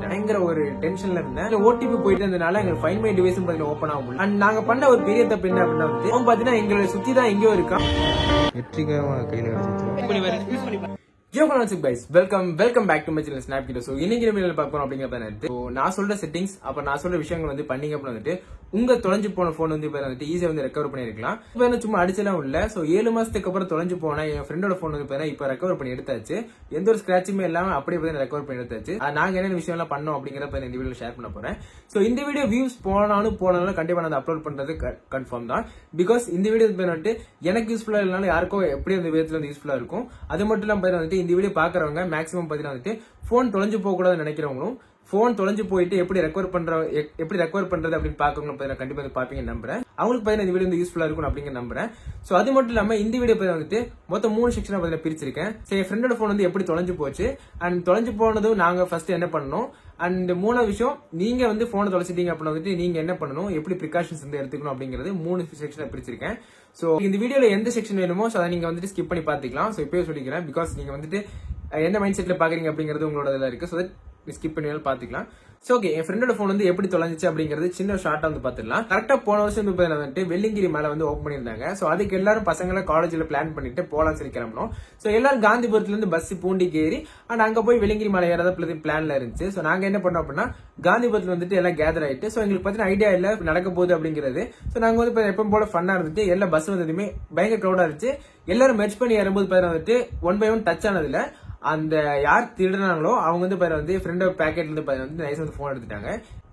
பயங்கர ஒரு டென்ஷன்ல இருந்தேன். ஓடிபி போயிட்டு இருந்தனால எங்களுக்கு ஃபைண்ட் மை டிவைஸும் பாத்தீங்கன்னா ஓபன் ஆக முடியல. அண்ட் நாங்க பண்ண ஒரு பெரிய தப்பு என்ன அப்படின்னா வந்து அவன் பாத்தீங்கன்னா எங்களை சுத்தி தான் எங்கேயோ இருக்கான். வெற்றிகரமா கையில கிடைச்சிச்சு. Welcome back to my channel snap கிட்ட. சோ இன்னைக்கு வீடியோல பார்ப்போம் அப்படிங்கறது நான் சொல்ற செட்டிங்ஸ் அப்ப நான் சொல்ற விஷயங்கள் வந்து பண்ணீங்க அப்படின்னு வந்துட்டு உங்க தொலைஞ்சு போன போன் வந்து ஈஸியா வந்து ரெக்கவர் பண்ணிருக்கலாம். இப்ப சும்மா அடிச்சலாம் இல்ல. சோ 7 மாசத்துக்கு அப்புறம் தொலைஞ்சு போன என் ஃப்ரெண்டோட போன் வந்து இப்ப ரெக்கவர் பண்ணி எடுத்தாச்சு. எந்த ஒரு ஸ்கிராச்சுமே இல்லாம அப்படியே ரெக்கவர் பண்ணி எடுத்தாச்சு. நாங்க என்ன விஷயம் எல்லாம் பண்ணோம் அப்படிங்கறத இந்த வீடியோல ஷேர் பண்ண போறேன். சோ இந்த வீடியோ வியூஸ் போனாலும் கண்டிப்பா நான் அப்லோட் பண்றது கன்ஃபார்ம் தான். பிகாஸ் இந்த வீடியோ வந்துட்டு எனக்கு யூஸ்ஃபுல்லா இல்லனாலும் யாருக்கும் எப்படி அந்த விதத்துல வந்து யூஸ்ஃபுல்லா இருக்கும். அது மட்டும் இல்லாம வந்துட்டு இந்த வீடியோ பாக்குறவங்க மேக்ஸிமம் பாத்தீங்கன்னா வந்துட்டு போன் தொலைஞ்சு போக கூடாதுன்னு நினைக்கிறவங்களும் போன் தொலைஞ்சு போயிட்டு எப்படி ரெக்கவர் பண்றது அப்படின்னு பாக்குறவங்க கண்டிப்பா பாப்பீங்க நம்புறேன். அவங்களுக்கு பாத்தீங்கன்னா இந்த வீடியோ யூஸ்ஃபுல்லா இருக்கும் அப்படிங்கிற நம்புறேன். சோ அது மட்டும் இல்லாம இந்த வீடியோ வந்துட்டு மொத்தம் 3 செக்ஷனா பிரிச்சிருக்கேன். என் ஃப்ரெண்டோட போன் வந்து எப்படி தொலைஞ்சு போச்சு அண்ட் தொலைஞ்சு போனதும் நாங்க ஃபர்ஸ்ட் என்ன பண்ணோம் அண்ட் 3வது விஷயம் நீங்க வந்து போனை தொலைச்சிட்டீங்க அப்படின்னா வந்துட்டு நீங்க என்ன பண்ணணும், எப்படி ப்ரிகாஷன்ஸ் வந்து எடுத்துக்கணும் அப்படிங்கிறது 3 செக்ஷனா பிரிச்சிருக்கேன். சோ இந்த வீடியோல எந்த செக்ஷன் வேணுமோ அதை நீங்க வந்துட்டு ஸ்கிப் பண்ணி பாத்துக்கலாம். சோ இப்பவே சொல்லிக்கிறேன். பிகாஸ் நீங்க வந்துட்டு என்ன மைண்ட் செட்ல பாக்குறீங்க அப்படிங்கிறது உங்களோட இதுல இருக்கு. சோ ஸ்கிப் பண்ணி பாத்துக்கலாம். சோ ஓகே, என் ஃப்ரெண்டோட போன் வந்து எப்படி தொலைஞ்சிச்சு அப்படிங்கிறது சின்ன ஷார்ட்டா வந்து பாத்துக்கலாம். கரெக்டா போன வருஷம் வந்துட்டு வெள்ளிங்கிரி மேல வந்து ஓப்பன் பண்ணிருந்தாங்க. சோ அதுக்கு எல்லாரும் பசங்களை காலேஜ்ல பிளான் பண்ணிட்டு போலாம் சரி கிளம்பணும். சோ எல்லாரும் காந்திபுரத்துல இருந்து பஸ் பூண்டிக்கு ஏறி அண்ட் அங்க போய் வெள்ளிங்கிரி மலை ஏறதா பிளான்ல இருந்துச்சு. சோ நாங்க என்ன பண்ணோம் அப்படின்னா காந்திபுரத்துல வந்துட்டு எல்லாம் கேதர் ஆயிட்டு சோ எங்களுக்கு பாத்தீங்கன்னா ஐடியா இல்ல நடக்க போகுது அப்படிங்கிறது. சோ நாங்க வந்து எப்பவும் போல ஃபன்னா இருந்துட்டு எல்லா பஸ் வந்ததுமே பயங்கர க்ரௌடா இருந்துச்சு. எல்லாரும் மெர்ஜ் பண்ணி ஏறும்போது வந்துட்டு 1 by 1 டச் ஆனதுல அந்த யார் திருடுனாங்களோ அவங்க வந்து ஃப்ரெண்ட் பேக்கெட்ல இருந்து நைஸ் வந்து போன் எடுத்துட்டாங்க.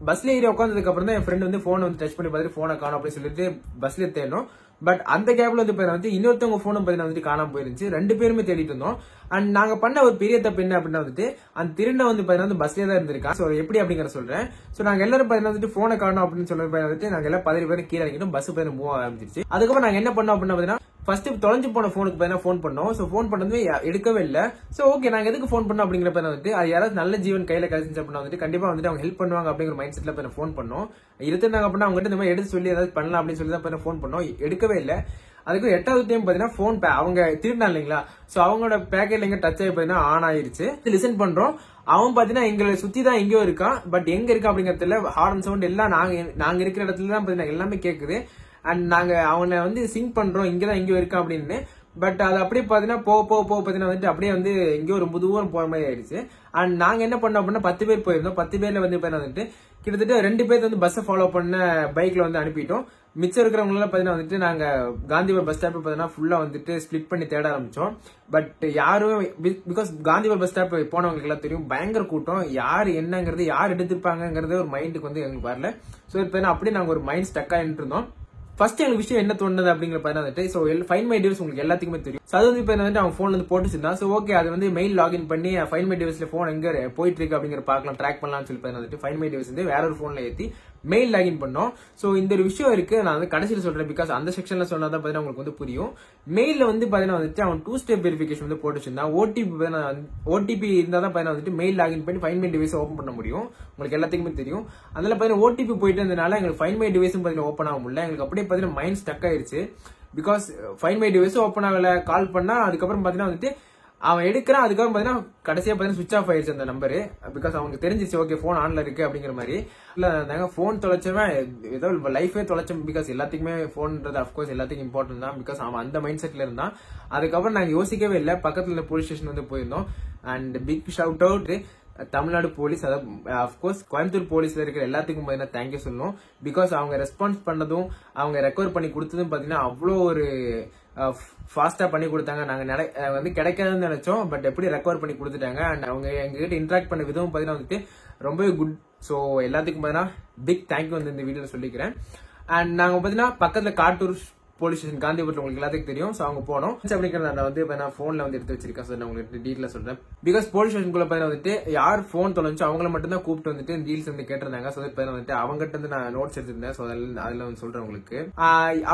பஸ்ல ஏறி உட்காந்ததுக்கு அப்புறம் தான் என் ஃப்ரெண்ட் வந்து போன் வந்து டச் பண்ணி பார்த்துட்டு போனை காணும் அப்படின்னு சொல்லிட்டு பஸ்ல தேடணும். பட் அந்த கேப்ல வந்து இன்னொருத்தவங்க போனும் வந்துட்டு காணாம போயிருந்துச்சு. 2 பேருமே தேடிட்டு இருந்தோம். அண்ட் நாங்க பண்ண ஒரு பெரிய தப்பு என்ன அப்படின்னா வந்துட்டு அந்த திருட வந்து பஸ்லயே தான் இருந்திருக்கான். சோ எப்படி அப்படிங்கிற சொல்றேன். சோ நாங்க எல்லாரும் வந்துட்டு போனை காணும் அப்படின்னு சொல்லிட்டு நாங்க எல்லாம் 10 பேரும் கீழே இறங்கிட்டோம். பஸ் மூவ் ஆரம்பிச்சிருச்சு. அதுக்கப்புறம் நாங்க என்ன பண்ணோம் அப்படின்னா ஃபர்ஸ்ட் தொலைஞ்சு போன போனுக்கு போன் பண்ணோம். சோ போன் பண்ணது எடுக்கவே இல்ல. சோ ஓகே நாங்க எதுக்கு போன் பண்ணோம் அப்படிங்கிற வந்துட்டு அது யாராவது நல்ல ஜீவன் கையில கிடைச்சு அப்படின்னா வந்துட்டு கண்டிப்பா வந்துட்டு அவங்க ஹெல்ப் பண்ணுவாங்க அப்படிங்கிற மைண்ட் செட்ல போன் பண்ணோம். இருந்தாங்க அப்படின்னா அவங்க இந்த மாதிரி எடுத்து சொல்லி ஏதாவது பண்ணலாம் அப்படின்னு சொல்லி தான் போன் பண்ணோம். எடுக்கவே இல்ல. அதுக்கு 8வது டைம் பாத்தீங்கன்னா போன் அவங்க திருடா இல்லைங்களா. சோ அவங்களோட பேக்கெட்ல எங்க டச் ஆகி பாத்தீங்கன்னா ஆன் ஆயிருச்சு. லிசன் பண்றோம். அவன் பாத்தீங்கன்னா எங்களை சுத்தி தான் எங்கேயோ இருக்கான். பட் எங்க இருக்கா அப்படிங்கறதுல ஹார்ன் சவுண்ட் எல்லாம் நாங்க இருக்கிற இடத்துல தான் பாத்தீங்கன்னா எல்லாமே கேக்குது. அண்ட் நாங்க அவனை வந்து சிங்க் பண்றோம் இங்கதான் எங்கேயோ இருக்கான் அப்படின்னு. பட் அது அப்படியே பாத்தீங்கன்னா போக பாத்தீங்கன்னா வந்துட்டு அப்படியே வந்து எங்கேயோ ரொம்ப தூரம் போற மாதிரி ஆயிடுச்சு. அண்ட் நாங்க என்ன பண்ணோம் அப்படின்னா 10 பேர் போயிருந்தோம். 10 பேர்ல வந்துட்டு கிட்டத்தட்ட 2 பேர் வந்து பஸ் ஃபாலோ பண்ண பைக்ல வந்து அனுப்பிட்டோம். மிச்சம் இருக்கிறவங்க எல்லாம் பாத்தீங்கன்னா வந்துட்டு நாங்க காந்திபுரம் பஸ் ஸ்டாப் பாத்தீங்கன்னா ஃபுல்லா வந்துட்டு ஸ்பிளிட் பண்ணி தேட ஆரம்பிச்சோம். பட் யாரும் பிகாஸ் காந்திபுரம் பஸ் ஸ்டாப் போனவங்களுக்கு எல்லாம் தெரியும் பயங்கர கூட்டம். யார் என்னங்கிறது யார் எடுத்துப்பாங்கிறது ஒரு மைண்டுக்கு வந்து எங்களுக்கு வரல. சோ இப்ப அப்படியே நாங்க ஒரு மைண்ட் ஸ்டக் ஆயிட்டு இருந்தோம். ஃபர்ஸ்ட் எங்களுக்கு விஷயம் என்ன தோணுது அப்படிங்கிற வந்துட்டு சோ ஃபைண்ட் மை டிவைஸ் உங்களுக்கு எல்லாத்துக்குமே தெரியும். அது வந்து அவன் போன்ல இருந்து போட்டுச்சிருந்தான். சோ ஓகே அது வந்து மெயில் லாகின் பண்ணி ஃபைண்ட் மை டிவைஸ்ல போன் எங்க போயிட்டு இருக்கு அப்படிங்கிற பாக்கலாம் ட்ராக் பண்ணலாம்னு சொல்லி வந்துட்டு ஃபைண்ட் மை டிவைஸ் வந்து வேற ஒரு போன்ல ஏத்தி மெயில் லாகின் பண்ணோம். சோ இந்த ஒரு விஷயம் இருக்கு. நான் வந்து கடைசியில் சொல்றேன். பிகாஸ் அந்த செக்ஷன்ல சொன்னாதான் பாத்தீங்கன்னா உங்களுக்கு வந்து புரியும். மெயில்ல வந்து பாத்தீங்கன்னா வந்துட்டு அவன் 2 ஸ்டெப் வெரிஃபிகேஷன் வந்து போட்டுச்சிருந்தான். ஓடிபி இருந்தா தான் பாத்தீங்கன்னா வந்துட்டு மெயில் லாகின் பண்ணி ஃபைண்ட் மை டிவைஸ் ஓபன் பண்ண முடியும். உங்களுக்கு எல்லாத்துக்குமே தெரியும். அதனால பாத்தீங்கன்னா ஓடிபி போயிட்டு இருந்தனால எங்களுக்கு ஃபைண்ட் மை டிவைஸும் பாத்தீங்கன்னா ஓபன் ஆக முடியல. எங்களுக்கு அப்படியே பாத்தீங்கன்னா மைண்ட் ஸ்டக் ஆயிருச்சு. பிகாஸ் ஃபைண்ட் மை டிவைஸும் ஓபன் ஆகல. கால் பண்ணா அதுக்கப்புறம் பாத்தீங்கன்னா வந்துட்டு அவன் எடுக்கிறான். அதுக்கப்புறம் பாத்தீங்கன்னா கடைசியா பாத்தீங்கன்னா சுவிச் ஆஃப் ஆயிருச்சு அந்த நம்பரு. பிகாஸ் அவங்களுக்கு தெரிஞ்சிச்சு ஓகே போன் ஆன்ல இருக்கு அப்படிங்கிற மாதிரி. இல்ல போன் தொலைச்சவன் ஏதோ லைஃபே தொலைச்சோம். பிகாஸ் எல்லாத்துக்குமே போன்ன்றது அப்கோர்ஸ் எல்லாத்துக்கும் இம்பார்ட்டன்ட் தான். பிகாஸ் அவன் அந்த மைண்ட் செட்ல இருந்தான். அதுக்கப்புறம் நாங்க யோசிக்கவே இல்லை. பக்கத்துல போலீஸ் ஸ்டேஷன் வந்து போயிருந்தோம். And big shout out Tamil Nadu police, அதாவது அப்கோர்ஸ் கோயம்புத்தூர் போலீஸ்ல இருக்கிற எல்லாத்துக்கும் பாத்தீங்கன்னா தேங்க்யூ சொல்லணும். பிகாஸ் அவங்க ரெஸ்பான்ஸ் பண்ணதும் அவங்க ரெக்கவர் பண்ணி கொடுத்ததும் பாத்தீங்கன்னா அவ்வளோ ஒரு ஃபாஸ்டா பண்ணி கொடுத்தாங்க. நாங்க வந்து கிடைக்காதுன்னு நினைச்சோம். பட் எப்படி ரெக்கவர் பண்ணி கொடுத்துட்டாங்க. அண்ட் அவங்க எங்ககிட்ட இன்டராக்ட் பண்ண விதம் பாத்தீங்கன்னா வந்துட்டு ரொம்பவே குட். சோ எல்லாத்துக்கும் பாத்தீங்கன்னா பிக் தேங்க்யூ வந்து இந்த வீடியோல சொல்லிக்கிறேன். அண்ட் நாங்க பாத்தீங்கன்னா பக்கத்துல காட்டூர் போலீஸ் ஸ்டேஷன் காந்திபுரத்துல உங்களுக்கு எல்லாத்துக்கும் தெரியும். சோ அவங்க போனோம் அப்படிங்கிறத நான் வந்து போன்ல வந்து எடுத்து வச்சிருக்கேன். நான் உங்களுக்கு டீட்டெயிலா சொல்றேன். பிகாஸ் போலீஸ் ஸ்டேஷனுக்குள்ள வந்துட்டு யார் போன் தொலைஞ்சோ அவங்கள மட்டும் தான் கூப்பிட்டு வந்துட்டு டீல்ஸ் வந்து கேட்டிருந்தாங்க. சோ வந்துட்டு அவங்ககிட்ட வந்து நான் நோட்ஸ் எடுத்திருந்தேன். சோ அதுல வந்து சொல்றேன் உங்களுக்கு.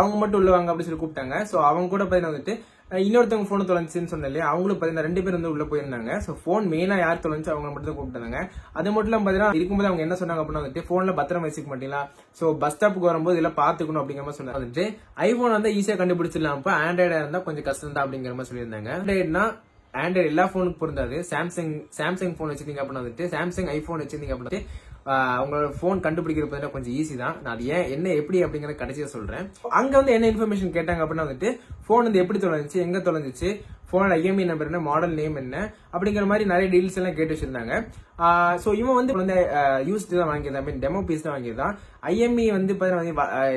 அவங்க மட்டும் உள்ளவாங்க அப்படின்னு சொல்லி கூப்பிட்டாங்க. சோ அவங்க கூட வந்துட்டு இன்னொருத்தவங்க போன் தொலைஞ்சுன்னு சொன்னேன் இல்லையா, அவங்களும் பாத்தீங்கன்னா 2 பேர் வந்து உள்ள போயிருந்தாங்க. சோ போன் மெயினா யார் தொலைஞ்சு அவங்க மட்டும் தான் கூப்பிட்டாங்க. அது மட்டும் இல்லாம பாத்தீங்கன்னா இருக்கும்போது அவங்க என்ன சொன்னாங்க அப்படின்னா வந்துட்டு போன்ல பத்திரம் வச்சுக்க மாட்டீங்களா, சோ பஸ் ஸ்டாப்புக்கு வரும்போது இதெல்லாம் பாத்துக்கணும் அப்படிங்கிற மாதிரி சொன்னாங்க. வந்துட்டு ஐபோன் வந்து ஈஸியா கண்டுபிடிச்சிடலாம். ஆண்ட்ராய்டா இருந்தா கொஞ்சம் கஷ்டம் தான் அப்படிங்கிற மாதிரி சொல்லியிருந்தாங்க. ஆண்ட்ராய்டுனா ஆண்ட்ராய்டு எல்லா போனுக்கு பொருந்தாது. சாம்சங் போன் வச்சிருந்தீங்க அப்படின்னா வந்துட்டு, சாம்சங் ஐபோன் வச்சிருந்தீங்க அப்படின்னா உங்களோட போன் கண்டுபிடிக்கிறது கொஞ்சம் ஈஸி தான். நான் அது என்ன எப்படி அப்படிங்கறத கடைசியா சொல்றேன். அங்க வந்து என்ன இன்ஃபர்மேஷன் கேட்டாங்க அப்படின்னா வந்துட்டு, போன் வந்து எப்படி தொலைஞ்சிச்சு, எங்க தொலைஞ்சிச்சு, போனோட IMEI நம்பர் என்ன, மாடல் நேம் என்ன அப்படிங்கிற மாதிரி நிறைய டீல்ஸ் எல்லாம் கேட்டு வச்சிருந்தாங்க. சோ இவன் வந்து யூஸ்டு தான் வாங்கியிருந்தான், மீன் டெமோ பீஸ் தான் வாங்கியிருந்தான். IMEI வந்து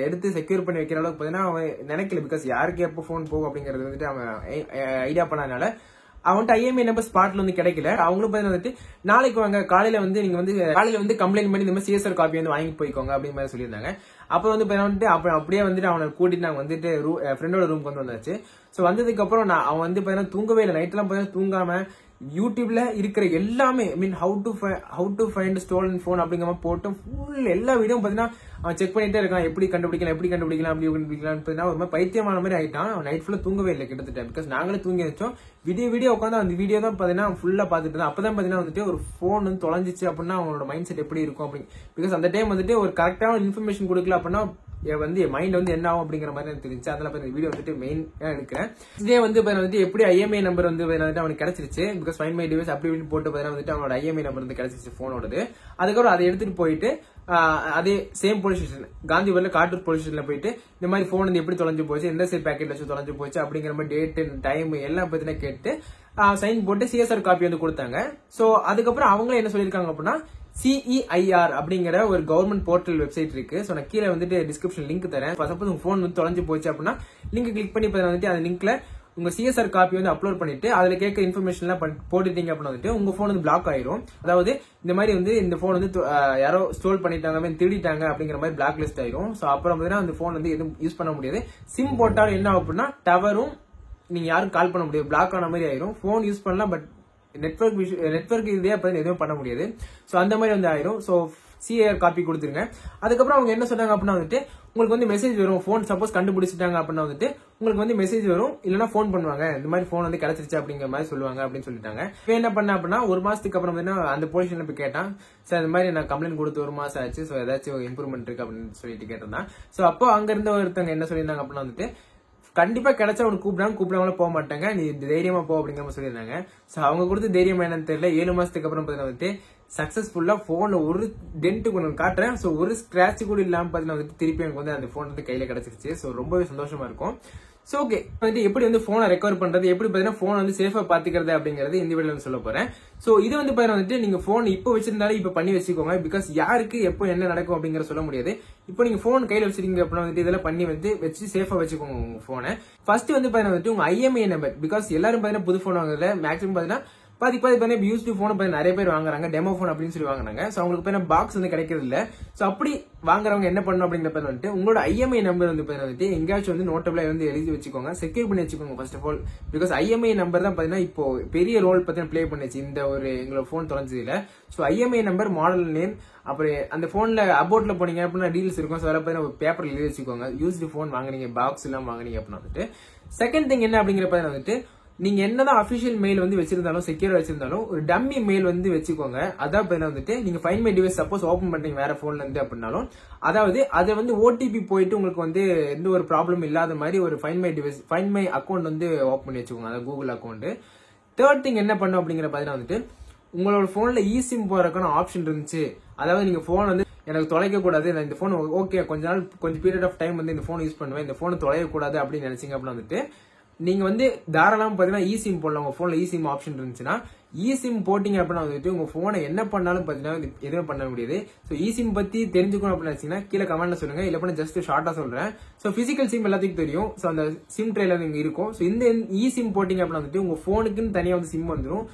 எடுத்து செக்யூர் பண்ணி வைக்கிற அளவுக்கு பாத்தீங்கன்னா அவன் நினைக்கல. பிகாஸ் யாருக்கு எப்போ போன் போகும் அப்படிங்கறது வந்துட்டு அவன் ஐடியா பண்ணனால அவன்கிட்ட IMEI நம்பர் ஸ்பாட்ல வந்து கிடைக்கல. அவங்களும் வந்துட்டு நாளைக்கு வாங்க, காலையில வந்து கம்ப்ளைண்ட் பண்ணி இந்த மாதிரி CSR காப்பி வந்து வாங்கி போய்க்கோங்க அப்படிங்கிற மாதிரி சொல்லியிருந்தாங்க. அப்ப வந்துட்டு அப்படியே வந்துட்டு அவனை கூட்டிட்டு நாங்க வந்துட்டு ஃப்ரெண்டோட ரூமுக்கு வந்து வந்தாச்சு. சோ வந்ததுக்கு அப்புறம் அவன் வந்து தூங்கவே இல்லை. நைட் எல்லாம் தூங்காம யூடியூப்ல இருக்கிற எல்லாமே mean how to find stolon phone அப்படிங்கிற மாதிரி போட்டு ஃபுல் எல்லா வீடியோ பாத்தீங்கன்னா அவன் செக் பண்ணிட்டே இருக்கான். எப்படி கண்டுபிடிக்கலாம் அப்படி கண்டுபிடிக்கலாம் ஒரு மாதிரி பைத்தியமான மாதிரி ஆயிட்டான். அவன் நைட் ஃபுல்லா தூங்கவே இல்லை கிட்டத்தட்ட. பிகாஸ் நாங்களே தூங்கி வச்சோம். வீடியோ உட்காந்து அந்த வீடியோ தான் பாத்தீங்கன்னா ஃபுல்லா பாத்துட்டு இருந்தான். அப்பதான் பாத்தீங்கன்னா வந்துட்டு ஒரு போன் வந்து தொலைஞ்சிச்சு அப்படின்னா அவனோட மைண்ட் செட் எப்படி இருக்கும் அப்படின்னு. பிகாஸ் அந்த டைம் வந்துட்டு ஒரு கரெக்டான இன்ஃபர்மேஷன் கொடுக்கல அப்படின்னா வந்து மைண்ட் வந்து என்ன ஆகும் அப்படிங்கிற மாதிரி எனக்கு தெரிஞ்சு. அதனால வீடியோ வந்துட்டு மெயின் எடுக்கிறேன். இதே வந்து எப்படி IMEI நம்பர் வந்து அவனுக்கு கிடைச்சிருச்சு. பிகாஸ் ஃபைண்ட் மை டிவைஸ் அப்படி போட்டு வந்துட்டு அவனோட IMEI நம்பர் வந்து கிடைச்சிருச்சு போனோடது. அதுக்கப்புறம் அதை எடுத்துட்டு போயிட்டு அதே சேம் போலீஸ் ஸ்டேஷன் காந்திபுரம்ல காட்டூர் போலீஸ் ஸ்டேஷன்ல போயிட்டு இந்த மாதிரி போன் வந்து எப்படி தொலைஞ்சு போச்சு, எந்த சைட் பேக்கெட்ல வச்சு தொலைஞ்சு போச்சு அப்படிங்கிற மாதிரி டேட் டைம் எல்லாம் பத்தின கேட்டு சைன் போட்டு CSR காப்பி வந்து கொடுத்தாங்க. சோ அதுக்கப்புறம் அவங்களே என்ன சொல்லிருக்காங்க அப்படின்னா, CEIR அப்படிங்கிற ஒரு கவர்மெண்ட் போர்ட்டல் வெப்சைட் இருக்கு. சோ நான் கீழே வந்துட்டு டிஸ்கிரிப்ஷன் லிங்க் தரேன். சப்போஸ் உங்க போன் வந்து தொலைஞ்சு போச்சு அப்படின்னா லிங்க் கிளிக் பண்ணி வந்துட்டு அந்த லிங்க்ல உங்க CSR காப்பி வந்து அப்லோட் பண்ணிட்டு அதுல கேட்க இன்ஃபர்மேஷன் எல்லாம் போட்டுட்டீங்க அப்படின்னா வந்துட்டு உங்க போன் வந்து பிளாக் ஆயிரும். அதாவது இந்த மாதிரி வந்து இந்த போன் வந்து யாரோ ஸ்டோல் பண்ணிட்டாங்க, திருடிட்டாங்க அப்படிங்கிற மாதிரி பிளாக் லிஸ்ட் ஆயிரும். சோ அப்புறம் அந்த போன் வந்து எதுவும் யூஸ் பண்ண முடியாது. சிம் போட்டாலும் என்ன ஆகும் அப்படின்னா டவரும் நீங்க யாரும் கால் பண்ண முடியாது, பிளாக் ஆன மாதிரி ஆயிரும். போன் யூஸ் பண்ணலாம், பட் நெட்வொர்க் இதே எதுவும் பண்ண முடியாது. சோ அந்த மாதிரி வந்து ஆயிரும். சோ CIR காப்பி கொடுத்துருங்க. அதுக்கப்புறம் அவங்க என்ன சொன்னாங்க அப்படின்னா வந்துட்டு உங்களுக்கு வந்து மெசேஜ் வரும். போன் சப்போஸ் கண்டுபிடிச்சிட்டாங்க அப்படின்னா வந்துட்டு உங்களுக்கு வந்து மெசேஜ் வரும், இல்லன்னா போன் பண்ணுவாங்க, இந்த மாதிரி போன் வந்து கிடைச்சிருச்சு அப்படிங்கிற மாதிரி சொல்லுவாங்க அப்படின்னு சொல்லிட்டாங்க. இப்ப என்ன பண்ண அப்படின்னா ஒரு மாசத்துக்கு அப்புறம் அந்த போலீஸ் ஸ்டேஷன்ல போய் கேட்டான். சார் இந்த மாதிரி நான் கம்ப்ளைண்ட் கொடுத்து ஒரு மாசம் ஆச்சு, சோ ஏதாச்சும் இம்ப்ரூவ்மெண்ட் இருக்கு அப்படின்னு சொல்லிட்டு கேட்டிருந்தான். சோ அப்போ அங்க இருந்த ஒருத்தவங்க என்ன சொல்லியிருந்தாங்க அப்படின்னா வந்துட்டு கண்டிப்பா கிடைச்சா அவனுக்கு கூப்பிடாம போக மாட்டாங்க, நீ தைரியமா போ அப்படிங்கிற மாதிரி சொல்லியிருந்தாங்க. சோ அவங்க கொடுத்து தைரியமா என்னன்னு தெரியல. 7 மாசத்துக்கு அப்புறம் வந்துட்டு சக்சஸ்ஃபுல்லா போன்ல ஒரு டென்ட் கொண்டு காட்டுறேன். சோ ஒரு ஸ்கிராட்ச் கூட இல்லாம வந்துட்டு திருப்பி எனக்கு வந்து அந்த போன் வந்து கையில கிடைச்சிருச்சு. சோ ரொம்பவே சந்தோஷமா இருக்கும். சோ ஓகே, எப்படி வந்து போனை ரெக்கவர் பண்றது, எப்படி பாத்தீங்கன்னா போன் வந்து சேஃபா பாத்துக்கிறது அப்படிங்கறது இந்த வீடியோல சொல்ல போறேன். சோ இது வந்து வந்துட்டு நீங்க போன் இப்ப வச்சிருந்தாலும் இப்ப பண்ணி வச்சுக்கோங்க. பிகாஸ் யாருக்கு எப்போ என்ன நடக்கும் அப்படிங்கறத சொல்ல முடியாது. இப்போ நீங்க போன் கையில வச்சிருக்கீங்க அப்படின்னா வந்துட்டு இதெல்லாம் பண்ணி வச்சு சேஃபா வச்சுக்கோங்க உங்க போனை. ஃபர்ஸ்ட் வந்து வந்துட்டு உங்க IMEI நம்பர். பிகாஸ் எல்லாரும் புது போன் வாங்குறதுல மேக்ஸிமம் பாத்தீங்கன்னா பாதி யூஸ்டு போன் நிறைய பேர் வாங்குறாங்க, டெமோ போன் அப்படின்னு சொல்லி வாங்குறாங்க. சோ அவங்களுக்கு பாக்ஸ் வந்து கிடைக்கிறது இல்ல. சோ அப்படி வாங்குறவங்க என்ன பண்ணணும் அப்படிங்கிற வந்துட்டு உங்களோட IMEI நம்பர் வந்துட்டு எங்கேயாச்சும் வந்து நோட்டபிளா வந்து எழுதி வச்சுக்கோங்க, செக்யூர் பண்ணி வச்சுக்கோங்க first of all. Because IMEI number தான் பாத்தீங்கன்னா இப்போ பெரிய ரோல் பிளே பண்ணிச்சு இந்த ஒரு எங்களோட போன் தொலைஞ்சதுல. So IMEI number, model name, அப்புறம் அந்த போன்ல அபவுட்ல போனீங்க அப்படின்னா டீல்ஸ் இருக்கும். சோ அதெல்லாம் ஒரு பேப்பர்ல எழுதி வச்சுக்கோங்க. யூஸ்டு போன் வாங்குனீங்க, பாக்ஸ் எல்லாம் வாங்குனீங்க அப்படின்னா வந்துட்டு. செகண்ட் திங் என்ன அப்படிங்கிற வந்துட்டு நீங்க என்னதான் அபிஷியல் மெயில் வந்து வச்சிருந்தாலும் செக்யூர் வச்சிருந்தாலும் ஒரு டம்மி மெயில் வந்து வச்சுக்கோங்க. அதான் வந்துட்டு நீங்க find my device suppose open பண்றீங்க வேற போன்ல இருந்து அப்படின்னாலும் அதாவது அதை வந்து OTP போயிட்டு உங்களுக்கு வந்து எந்த ஒரு ப்ராப்ளம் இல்லாத மாதிரி ஒரு ஃபைண்ட் மை அக்கௌண்ட் வந்து ஓபன் பண்ணி வச்சுக்கோங்க, அதாவது கூகுள் அக்கௌண்ட். தேர்ட் திங் என்ன பண்ணும் அப்படிங்கிற பாத்தீங்கன்னா வந்துட்டு உங்களோட போன்ல eSIM போறதுக்கான ஆப்ஷன் இருந்துச்சு. அதாவது நீங்க போன் வந்து எனக்கு தொலைக்க கூடாது, இந்த போன் ஓகே கொஞ்சம் பீரியட் ஆஃப் டைம் வந்து இந்த போன் யூஸ் பண்ணுவேன், இந்த போன் தொலைக்க கூடாது அப்படின்னு நினைச்சீங்க அப்படின்னா வந்துட்டு நீங்க வந்து தாராளமா பாத்தீங்கன்னா eSIM போடலாம். உங்க போன்ல eSIM ஆப்ஷன் இருந்துச்சுன்னா eSIM போட்டீங்க அப்படின்னா வந்துட்டு உங்க போனை என்ன பண்ணாலும் பாத்தீங்கன்னா எதுவுமே பண்ண முடியாது. சோ eSIM பத்தி தெரிஞ்சுக்கணும் அப்படின்னு நினைச்சீங்கன்னா கீழே கமெண்ட்ல சொல்லுங்க, இல்ல ஜஸ்ட் ஷார்ட்டா சொல்றேன். சோ பிசிக்கல் சிம் எல்லாத்துக்கும் தெரியும். சோ அந்த சிம் ட்ரேல இங்க இருக்கும். சோ இந்த eSIM போட்டீங்க அப்படின்னா வந்துட்டு உங்க போனுக்குன்னு தனியா வந்து சிம் வந்துடும்.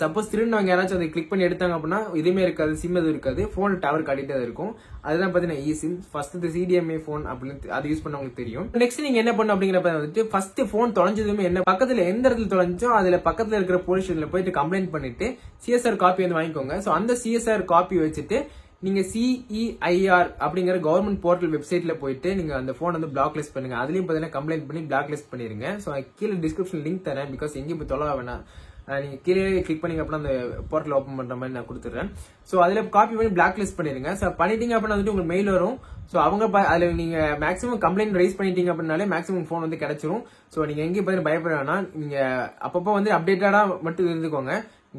சப்போஸ் திருநவங்க யாராச்சும் அதை கிளிக் பண்ணி எடுத்தாங்க அப்படின்னா எதுவுமே இருக்காது, சிம் எதுவும் இருக்காது, போன் டவர் காட்டிட்டே இருக்கும். அதுதான் பாத்தீங்கன்னா eSIM. ஃபர்ஸ்ட் CDMA போன் அப்படின்னு அது யூஸ் பண்ணவங்களுக்கு தெரியும். நெக்ஸ்ட் நீங்க என்ன பண்ணணும் அப்படிங்கிற வந்துட்டு ஃபர்ஸ்ட் போன் தொலைஞ்சதுமே என்ன பக்கத்துல எந்த இடத்துல தொலைஞ்சோ அதுல பக்கத்துல இருக்கிற போலீஸ் ஸ்டேஷன்ல போயிட்டு கம்ப்ளைண்ட் பண்ணிட்டு CSR காப்பி வந்து வாங்கிக்கோங்க. சோ அந்த CSR காப்பி வச்சுட்டு நீங்க CEIR அப்படிங்கிற கவர்மெண்ட் போர்ட்டல் வெப்சைட்ல போயிட்டு நீங்க அந்த போன் வந்து பிளாக் லிஸ்ட் பண்ணுங்க. அதுலயும் பாத்தீங்கன்னா கம்ப்ளைண்ட் பண்ணி பிளாக் லிஸ்ட் பண்ணிருங்க. சோ கீழே டிஸ்கிரிப்ஷன் லிங்க் தரேன். பிகாஸ் எங்கேயும் போய் தொலை வேணாம், நீங்க கீழே கிளிக் பண்ணீங்க அப்படின்னா அந்த போர்ட்டல் ஓப்பன் பண்ற மாதிரி நான் கொடுத்துறேன். சோ அதுல காப்பி பண்ணி பிளாக் லிஸ்ட் பண்ணிருங்க. சோ பண்ணிட்டீங்க அப்படின்னா வந்துட்டு உங்களுக்கு மெயில் வரும். சோ அவங்க அதுல நீங்க மேக்ஸிமம் கம்ப்ளைண்ட் ரைஸ் பண்ணிட்டீங்க அப்படின்னாலே மேக்ஸிமம் போன் வந்து கிடைச்சிரும். சோ நீங்க எங்கேயும் போய் பயப்பட வேணாம். நீங்க அப்பப்போ வந்து அப்டேட்டடா மட்டும் இருந்துக்கோங்க,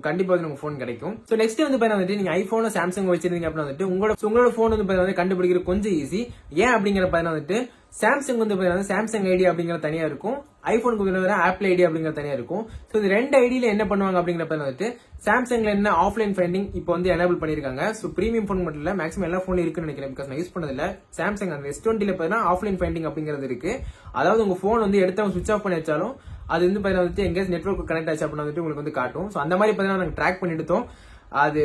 கண்டிப்பா வந்து உங்க போன் கிடைக்கும். சோ நெக்ஸ்ட் வந்து வந்துட்டு நீங்க ஐபோன் சாம்சங் வச்சிருந்தீங்க அப்படின்னா வந்துட்டு உங்களோட போன் வந்து கண்டுபிடிக்கிறது கொஞ்சம் ஈஸி. ஏன் அப்படிங்கிற வந்துட்டு சாம்சங் வந்து சாம்சங் ஐடி அப்படிங்கிற தனியா இருக்கும், ஐபோனுக்கு ஆப்பிள் ஐடி அப்படிங்கிற தனியா இருக்கும். சோ இந்த ரெண்டு ஐடியில என்ன பண்ணுவாங்க அப்படிங்கிற வந்துட்டு சாம்சங்ல என்ன ஆஃப்லைன் ஃபைண்டிங் இப்போ வந்து எனேபிள் பண்ணிருக்காங்க. சோ பிரீமியம் போன் மட்டும் இல்ல, மேக்ஸிமம் எல்லா போன்ல இருக்குன்னு நினைக்கிறேன், பிகாஸ் நான் யூஸ் பண்ணதில்ல. சாம்சங் அந்த S20ல ஆஃப்லைன் ஃபைண்டிங் அப்படிங்கிறது இருக்கு. அதாவது உங்க போன் வந்து எடுத்தவங்க சுவிச் ஆஃப் பண்ணி வச்சாலும் அது வந்து வந்துட்டு எங்கேயாச்சும் நெட்வொர்க் கனெக்ட் ஆச்சு அப்படின்னா வந்துட்டு உங்களுக்கு வந்து காட்டும். சோ அந்த மாதிரி நாங்க ட்ராக் பண்ணி எடுத்தோம். அது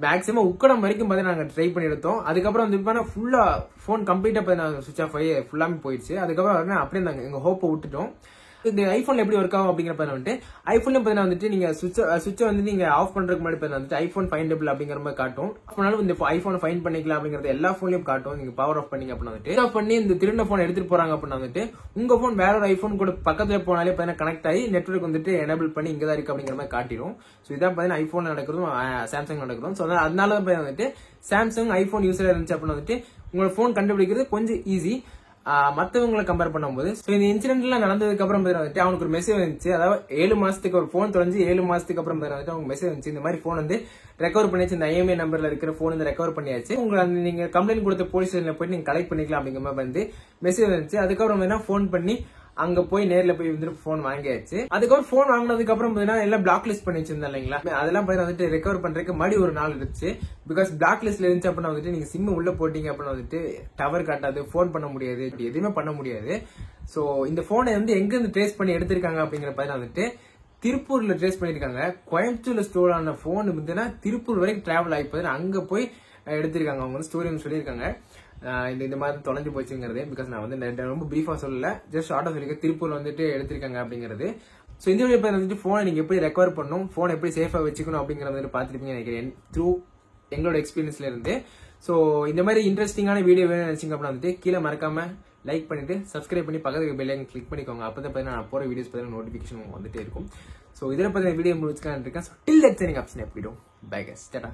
மேக்ஸிமம் உக்கடம் வரைக்கும் நாங்க ட்ரை பண்ணி எடுத்தோம். அதுக்கப்புறம் வந்து ஃபுல்லா போன் கம்ப்ளீட்டா சுவிச் ஆஃப் ஆகி ஃபுல்லாமே போயிடுச்சு. அதுக்கப்புறம் அப்படியே நாங்க எங்க ஹோப்பை விட்டுட்டோம். இந்த ஐபோன்ல எப்படி ஒர்க் ஆகும் அப்படிங்கிற வந்துட்டு ஐபோன்ல வந்துட்டு நீங்க சுவிட்சை வந்து நீங்க ஆஃப் பண்றதுக்கு முன்னாடி வந்துட்டு ஐபோன் ஃபைண்டபிள் அப்படிங்கிற மாதிரி காட்டும். அப்படினாலும் இந்த ஐபோன் ஃபைண்ட் பண்ணிக்கலாம் அப்படிங்கறது எல்லா போன்லயும் காட்டும். நீங்க பவர் ஆஃப் பண்ணீங்க அப்படின்னா வந்துட்டு ஆஃப் பண்ணி இந்த திருண்ட போன் எடுத்துட்டு போறாங்க அப்படின்னா வந்துட்டு உங்க போன் வேற ஒரு ஐபோன் கூட பக்கத்துல போனாலே கனெக்ட் ஆகி நெட்வொர்க் வந்துட்டு எனேபிள் பண்ணி இங்கதான் இருக்கு அப்படிங்கிற மாதிரி காட்டிடும். சோ இதான் ஐபோன் நடக்கிறதும் சாம்சங் நடக்கிறதும். சோ அதனால வந்துட்டு சாம்சங் ஐபோன் யூஸர் இருந்துச்சு அப்படின்னா வந்துட்டு உங்களோட போன் கண்டுபிடிக்கிறது கொஞ்சம் ஈஸி மத்தவங்களை கம்பேர் பண்ணும்போது. இந்த இன்சிடென்ட் எல்லாம் நடந்ததுக்கு அப்புறம் வந்துட்டு அவனுக்கு ஒரு மெசேஜ் வந்துச்சு. அதாவது 7 மாசத்துக்கு ஒரு போன் தொலைஞ்சு 7 மாசத்துக்கு அப்புறம் வந்துட்டு அவங்க மெசேஜ் வந்துச்சு, இந்த மாதிரி போன் வந்து ரெக்கவர் பண்ணியாச்சு, இந்த IMEI நம்பர்ல இருக்கிற போன் வந்து ரெக்கவர் பண்ணியாச்சு, உங்களுக்கு நீங்க கம்ப்ளைண்ட் கொடுத்த போலீஸ் ஸ்டேஷன்ல போயிட்டு நீங்க கலெக்ட் பண்ணிக்கலாம் அப்படிங்கிற மாதிரி வந்து மெசேஜ் வந்துச்சு. அதுக்கப்புறம் போன் பண்ணி அங்க போய் நேர்ல போய் வந்துட்டு போன் வாங்கியாச்சு. அதுக்கப்புறம் போன் வாங்கினதுக்கு அப்புறம் எல்லாம் பிளாக் லிஸ்ட் பண்ணி வச்சிருந்தேன் இல்லைங்களா, அதெல்லாம் வந்துட்டு ரெக்கவர் பண்றதுக்கு மறுபடி ஒரு நாள் இருந்துச்சு. பிகாஸ் பிளாக் லிஸ்ட்ல இருந்துச்சு அப்படின்னா வந்துட்டு நீங்க சிம் உள்ள போட்டீங்க அப்படின்னா வந்துட்டு டவர் காட்டாது, போன் பண்ண முடியாது, எதுவுமே பண்ண முடியாது. சோ இந்த போனை வந்து எங்க இருந்து ட்ரேஸ் பண்ணி எடுத்திருக்காங்க அப்படிங்கிற வந்துட்டு திருப்பூர்ல ட்ரேஸ் பண்ணிருக்காங்க. கோயம்புத்தூர்ல ஸ்டோர் ஆன போன் வந்து திருப்பூர் வரைக்கும் டிராவல் ஆகி அங்க போய் எடுத்திருக்காங்க. அவங்க வந்து ஸ்டோரி சொல்லியிருக்காங்க இந்த மாதிரி தொலைஞ்சு போச்சுங்கிறது. பிகாஸ் நான் வந்து ரொம்ப பிரீஃபா சொல்லல, ஜஸ்ட் ஷார்ட்டா சொல்லிருக்கேன் திருப்பூர்ல வந்துட்டு எடுத்திருக்காங்க அப்படிங்கிறது. சோ இந்த வீடியோ வந்துட்டு போனை நீங்க எப்படி ரெக்கவர் பண்ணணும், போன் எப்படி சேஃபா வச்சுக்கணும் அப்படிங்கறத வந்து பாத்துருப்பீங்க நினைக்கிறேன் த்ரூ எங்களோட எக்ஸ்பீரியன்ஸ்ல இருந்து. சோ இந்த மாதிரி இன்ட்ரெஸ்டிங்கான வீடியோ வேணும்னு நினைச்சீங்க அப்படின்னா வந்துட்டு கீழே மறக்காம லைக் பண்ணிட்டு சப்ஸ்கிரைப் பண்ணி பக்கத்துக்கு பெல் ஐக்கன் கிளிக் பண்ணிக்கோங்க. அப்பதான் நான் போற வீடியோஸ் பத்தி நோட்டிபிகேஷன் வந்துட்டே இருக்கும். சோ இதுல பத்தி வீடியோ முடிச்சுக்கலாம் இருக்கேன். டில் தட்ஸ் எனிங் ஆப்ஷன் எப்படி பை கைஸ், டாடா.